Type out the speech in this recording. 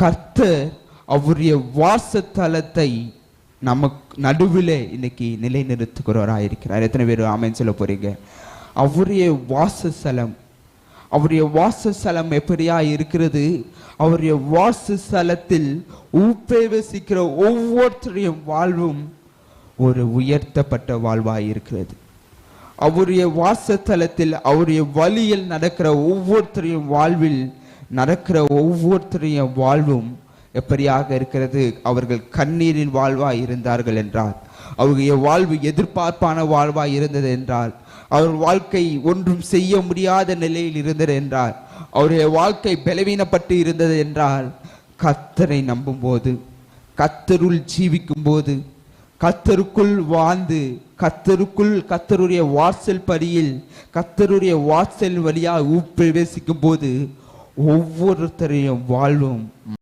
கர்த்தர் அவருடைய வாசத்தலத்தை நமக்கு நடுவில் இன்னைக்கு நிலைநிறுத்துகிறவராயிருக்கிறார். எத்தனை பேர் ஆமென் சொல்ல போறீங்க? அவருடைய வாசஸ்தலம், அவருடைய வாசஸ்தலம் எப்படியா இருக்கிறது? அவருடைய வாசஸ்தலத்தில் உட்பிரவேசிக்கிற ஒவ்வொருத்தரையும் வாழ்வும் ஒரு உயர்த்தப்பட்ட வாழ்வாய் இருக்கிறது. அவருடைய வாசஸ்தலத்தில் அவருடைய வழியில் நடக்கிற ஒவ்வொருத்தரையும் வாழ்வில் நடக்கிற ஒவ்வொருத்தரையும் வாழ்வும் எப்படியாக இருக்கிறது? அவர்கள் கண்ணீரின் வாழ்வாய் இருந்தார்கள் என்றால், அவருடைய வாழ்வு எதிர்பார்ப்பான வாழ்வாய் இருந்தது என்றால், அவர் வாழ்க்கை ஒன்றும் செய்ய முடியாத நிலையில் இருந்தது என்றால், அவருடைய வாழ்க்கை பலவீனப்பட்டு இருந்தது என்றால், கர்த்தரை நம்பும் போது, கர்த்தருள் ஜீவிக்கும் போது, கர்த்தருக்குள் வாழ்ந்து, கர்த்தருடைய வாசல் படியில் கர்த்தருடைய வாசல் வழியாக பிரவேசிக்கும் போது ஒவ்வொருத்தரையும் வாழ்வும்